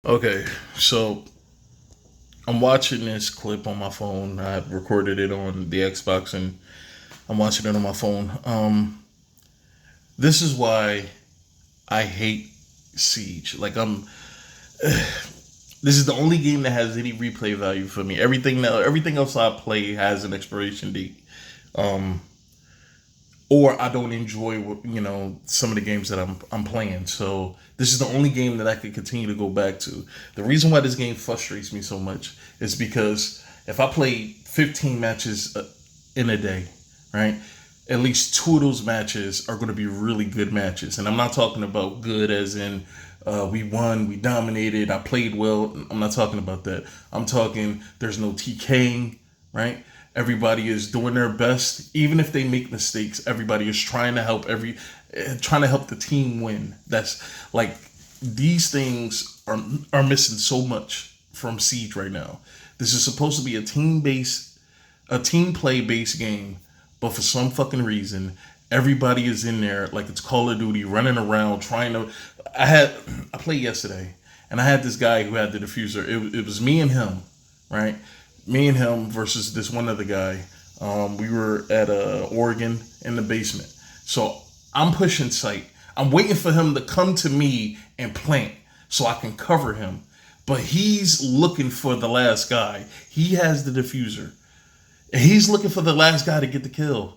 Okay, so I'm watching this clip on my phone. I recorded it on the Xbox and I'm watching it on my phone. This is why I hate Siege. This is the only game that has any replay value for me. Everything else I play has an expiration date. Um, or I don't enjoy some of the games that I'm playing. So this is the only game that I could continue to go back to. The reason why this game frustrates me so much is because if I play 15 matches in a day, right? At least two of those matches are going to be really good matches, and I'm not talking about good as in we won, we dominated, I played well. I'm not talking about that. I'm talking there's no TKing, right? Everybody is doing their best, even if they make mistakes. Everybody is trying to help the team win. That's like these things are missing so much from Siege right now. This is supposed to be a team play based game, but for some fucking reason, everybody is in there like it's Call of Duty, running around trying to. I played yesterday, and I had this guy who had the diffuser. It was me and him, right? Me and him versus this one other guy. We were at Oregon in the basement. So I'm pushing sight. I'm waiting for him to come to me and plant so I can cover him. But he's looking for the last guy. He has the diffuser. And he's looking for the last guy to get the kill.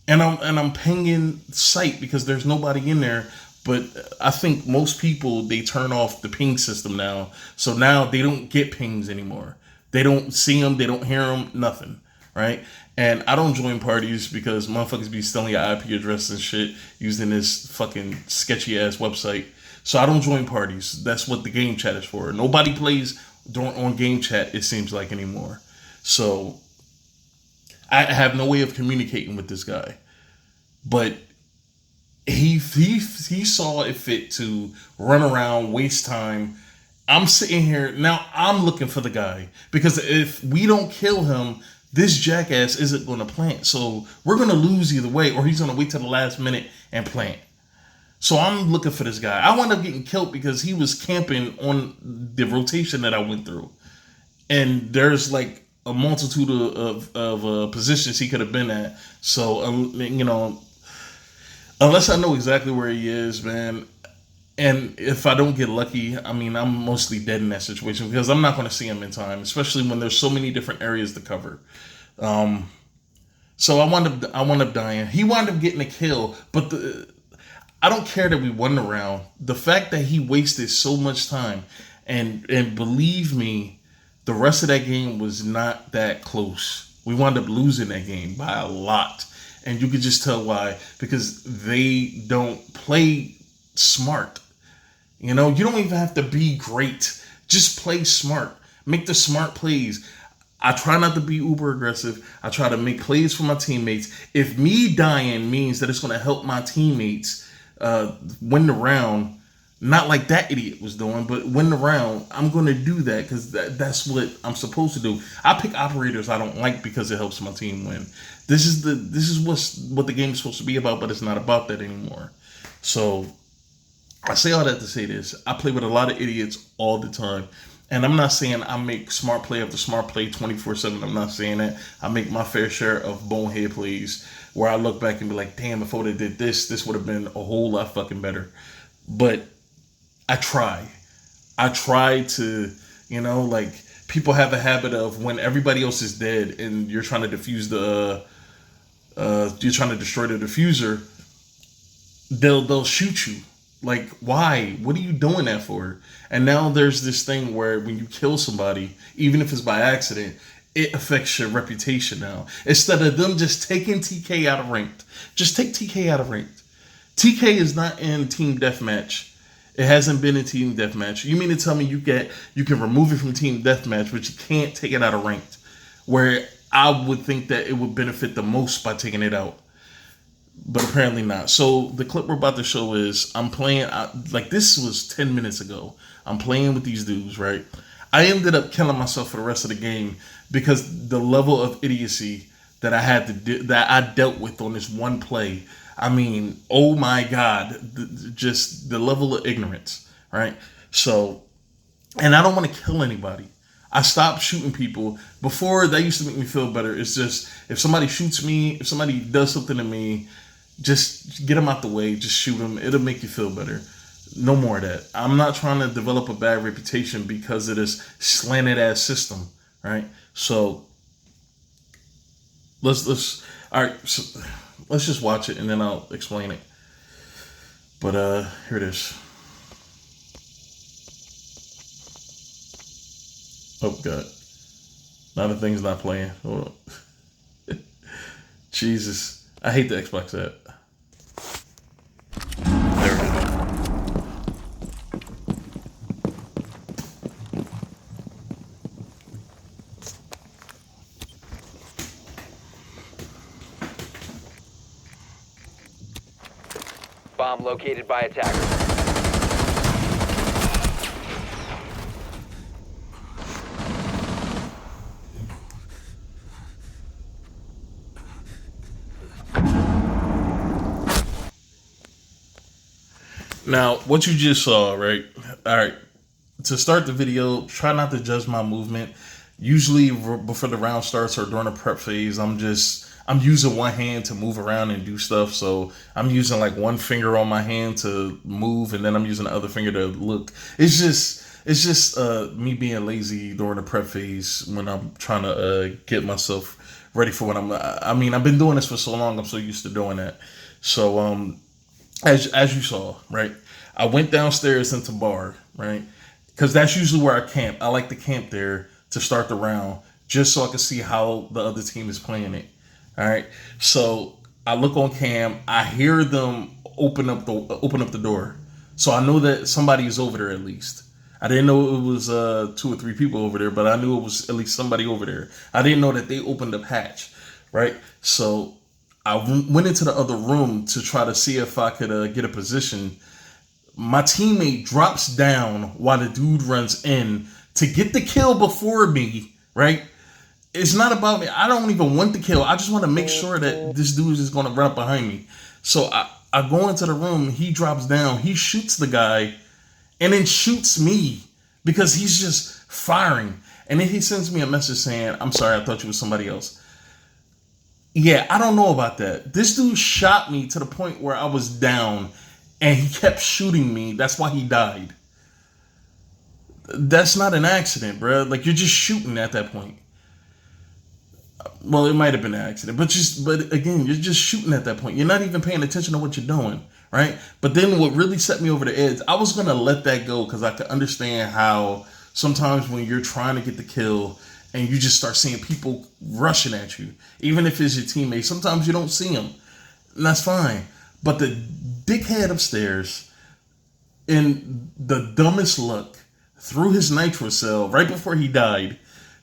And I'm pinging sight because there's nobody in there. But I think most people they turn off the ping system now, so now they don't get pings anymore. They don't see them, they don't hear them, nothing, right? And I don't join parties because motherfuckers be stealing your IP address and shit using this fucking sketchy ass website. So I don't join parties. That's what the game chat is for. Nobody plays on game chat. It seems like anymore. So I have no way of communicating with this guy, but he saw it fit to run around, waste time. I'm sitting here now. I'm looking for the guy because if we don't kill him, this jackass isn't going to plant. So we're going to lose either way, or he's going to wait till the last minute and plant. So I'm looking for this guy. I wound up getting killed because he was camping on the rotation that I went through, and there's like a multitude of positions he could have been at. So unless I know exactly where he is, man, and if I don't get lucky, I mean, I'm mostly dead in that situation because I'm not going to see him in time, especially when there's so many different areas to cover. Um, so I wound up dying. He wound up getting a kill, but I don't care that we won the round. The fact that he wasted so much time, and believe me, the rest of that game was not that close. We wound up losing that game by a lot, and you could just tell why because they don't play smart. You don't even have to be great. Just play smart. Make the smart plays. I try not to be uber aggressive. I try to make plays for my teammates. If me dying means that it's going to help my teammates win the round, not like that idiot was doing, but win the round, I'm going to do that because that's what I'm supposed to do. I pick operators I don't like because it helps my team win. This is what the game is supposed to be about, but it's not about that anymore. So I say all that to say this. I play with a lot of idiots all the time. And I'm not saying I make smart play after smart play 24/7. I'm not saying that. I make my fair share of bonehead plays where I look back and be like, damn, if I would have did this would have been a whole lot fucking better. But I try. I try to, like people have a habit of when everybody else is dead and you're trying to you're trying to destroy the diffuser, they'll shoot you. Like, why? What are you doing that for? And now there's this thing where when you kill somebody, even if it's by accident, it affects your reputation now. Instead of them just taking TK out of ranked, just take TK out of ranked. TK is not in team deathmatch. It hasn't been in team deathmatch. You mean to tell me you can remove it from team deathmatch, but you can't take it out of ranked? Where I would think that it would benefit the most by taking it out, but apparently not. So the clip we're about to show is I'm playing. Like this was 10 minutes ago. I'm playing with these dudes, right? I ended up killing myself for the rest of the game because the level of idiocy that that I dealt with on this one play. I mean, oh my god, just the level of ignorance, right? So and I don't want to kill anybody. I stopped shooting people. Before, that used to make me feel better. It's just, if somebody shoots me, if somebody does something to me, just get them out the way. Just shoot them. It'll make you feel better. No more of that. I'm not trying to develop a bad reputation because of this slanted ass system, right? So let's all right. So let's just watch it and then I'll explain it. But here it is. Oh god. Now the thing's not playing. Hold on. Jesus. I hate the Xbox app. There we go. Bomb located by attackers. Now, what you just saw, right? All right. To start the video, try not to judge my movement. Usually, before the round starts or during the prep phase, I'm using one hand to move around and do stuff. So I'm using like one finger on my hand to move, and then I'm using the other finger to look. It's just me being lazy during the prep phase when I'm trying to get myself ready for what I've been doing this for so long. I'm so used to doing that. So as you saw, right, I went downstairs into bar, right, because that's usually where I camp. I like to camp there to start the round just so I can see how the other team is playing it. All right, so I look on cam. I hear them open up the door, so I know that somebody is over there at least. I didn't know it was 2 or 3 people over there, but I knew it was at least somebody over there. I didn't know that they opened up hatch, right? So I went into the other room to try to see if I could get a position. My teammate drops down while the dude runs in to get the kill before me, right? It's not about me. I don't even want the kill. I just want to make sure that this dude is going to run up behind me. So I go into the room. He drops down. He shoots the guy and then shoots me because he's just firing. And then he sends me a message saying, "I'm sorry, I thought you was somebody else." Yeah, I don't know about that. This dude shot me to the point where I was down and he kept shooting me. That's why he died. That's not an accident, bro. Like, you're just shooting at that point. Well, it might have been an accident, but again, you're just shooting at that point. You're not even paying attention to what you're doing, right? But then what really set me over the edge, I was going to let that go because I could understand how sometimes when you're trying to get the kill and you just start seeing people rushing at you, even if it's your teammate, sometimes you don't see them, and that's fine. But the dickhead upstairs, in the dumbest luck, threw his nitro cell right before he died,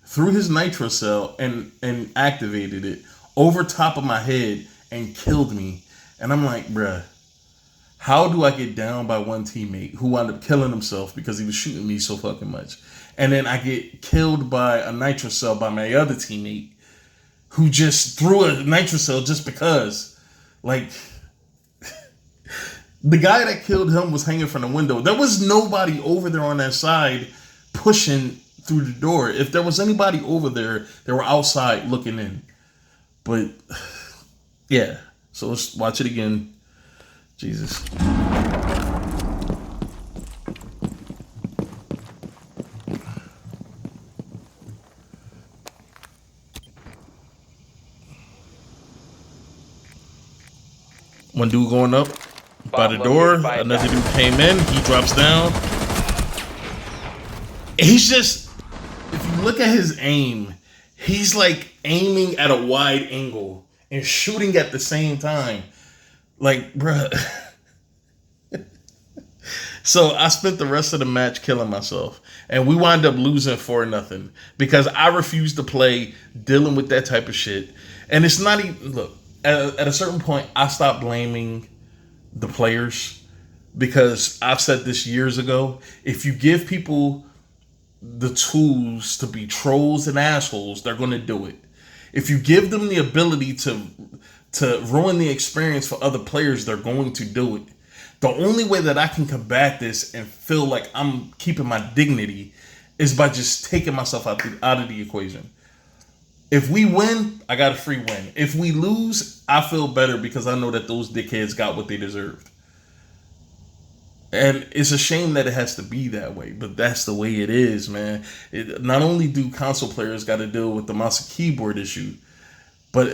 threw his nitro cell and activated it over top of my head and killed me. And I'm like, bruh, how do I get down by one teammate who wound up killing himself because he was shooting me so fucking much? And then I get killed by a nitro cell by my other teammate who just threw a nitro cell just because. Like, the guy that killed him was hanging from the window. There was nobody over there on that side pushing through the door. If there was anybody over there, they were outside looking in. But yeah, so let's watch it again. Jesus. One dude going up by the door. Another dude came in. He drops down. He's just, if you look at his aim, he's like aiming at a wide angle and shooting at the same time. Like, bruh. So I spent the rest of the match killing myself. And we wound up losing 4-0 because I refused to play dealing with that type of shit. And it's not even, look, at a certain point, I stopped blaming the players because I've said this years ago. If you give people the tools to be trolls and assholes, they're going to do it. If you give them the ability to ruin the experience for other players, they're going to do it. The only way that I can combat this and feel like I'm keeping my dignity is by just taking myself out of the equation. If we win, I got a free win. If we lose, I feel better because I know that those dickheads got what they deserved. And it's a shame that it has to be that way, but that's the way it is, man. Not only do console players got to deal with the mouse and keyboard issue, but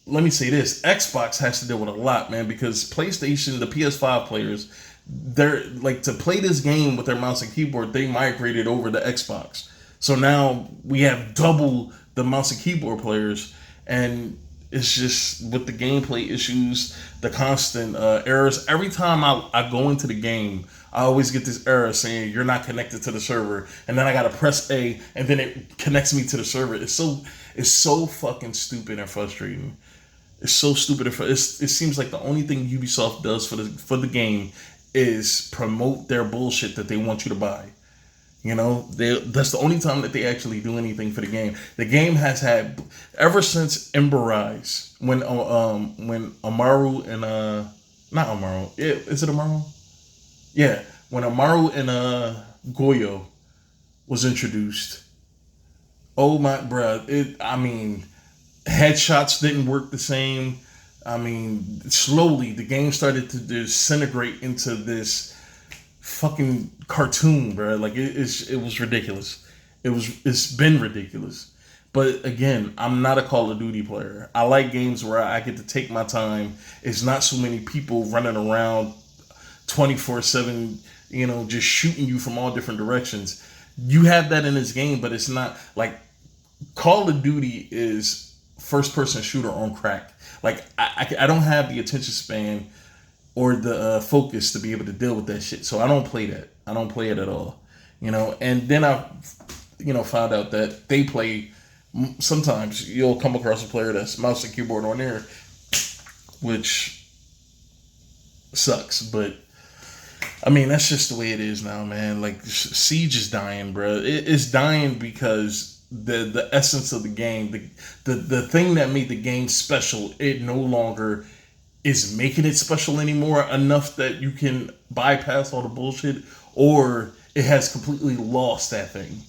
let me say this, Xbox has to deal with a lot, man, because PlayStation, the PS5 players, they're like, to play this game with their mouse and keyboard, they migrated over to Xbox. So now we have double the mouse and keyboard players, and it's just with the gameplay issues, the constant errors. Every time I go into the game, I always get this error saying you're not connected to the server, and then I gotta press A, and then it connects me to the server. It's so fucking stupid and frustrating. It's so stupid. It seems like the only thing Ubisoft does for the game is promote their bullshit that they want you to buy. You know, that's the only time that they actually do anything for the game. The game has had, ever since Ember Rise, when Amaru and not Amaru, is it Amaru? Yeah, when Amaru and Goyo was introduced. Oh my, bruh, I mean, headshots didn't work the same. I mean, slowly the game started to disintegrate into this fucking cartoon, bro. Like it was ridiculous. It's been ridiculous. But again, I'm not a Call of Duty player. I like games where I get to take my time. It's not so many people running around 24/7, you know, just shooting you from all different directions. You have that in this game, but it's not like Call of Duty is first person shooter on crack. Like I don't have the attention span or the focus to be able to deal with that shit. So I don't play that. I don't play it at all. You know, and then I, found out that they play, sometimes you'll come across a player that's mouse and keyboard on there, which sucks. But, I mean, that's just the way it is now, man. Like, Siege is dying, bro. It's dying because the essence of the game, the thing that made the game special, it no longer is making it special anymore enough that you can bypass all the bullshit, or it has completely lost that thing.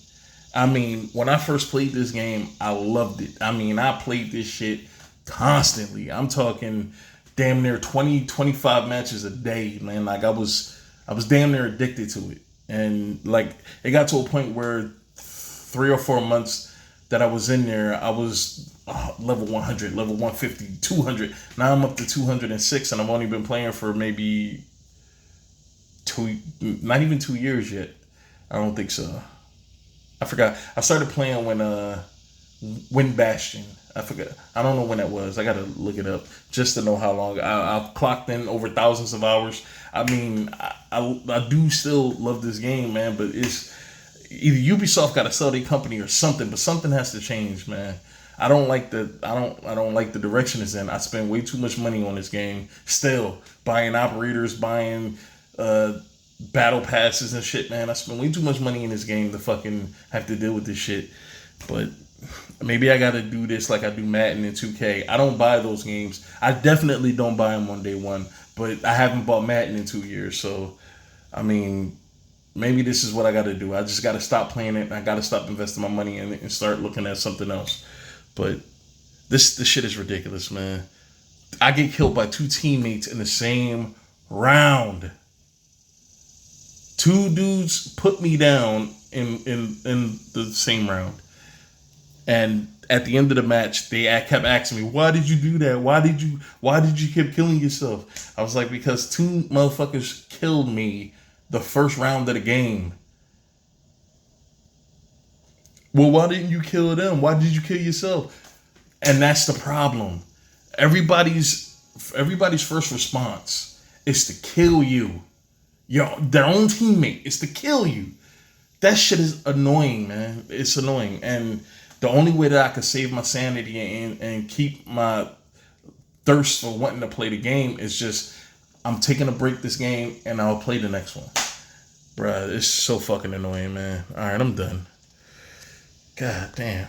I mean, when I first played this game, I loved it. I mean, I played this shit constantly. I'm talking damn near 20, 25 matches a day, man. Like I was damn near addicted to it. And like it got to a point where 3 or 4 months that I was in there, I was level 100, level 150, 200. Now I'm up to 206, and I've only been playing for maybe not even 2 years yet. I don't think so. I forgot. I started playing when Bastion. I forgot. I don't know when that was. I gotta look it up just to know how long. I've clocked in over thousands of hours. I mean, I do still love this game, man, but it's either Ubisoft got to sell their company or something, but something has to change, man. I don't like the direction it's in. I spend way too much money on this game. Still buying operators, buying battle passes and shit, man. I spend way too much money in this game to fucking have to deal with this shit. But maybe I gotta do this like I do Madden and 2K. I don't buy those games. I definitely don't buy them on day one. But I haven't bought Madden in 2 years, so I mean, maybe this is what I gotta do. I just gotta stop playing it. And I gotta stop investing my money in it and start looking at something else. But this shit is ridiculous, man. I get killed by 2 teammates in the same round. 2 dudes put me down in the same round. And at the end of the match, they kept asking me, "Why did you do that? Why did you keep killing yourself?" I was like, "Because 2 motherfuckers killed me the first round of the game." "Well, why didn't you kill them? Why did you kill yourself?" And that's the problem. Everybody's first response is to kill you. Their own teammate is to kill you. That shit is annoying, man. It's annoying. And the only way that I could save my sanity and keep my thirst for wanting to play the game is just, I'm taking a break this game and I'll play the next one. Bruh, it's so fucking annoying, man. Alright, I'm done. God damn.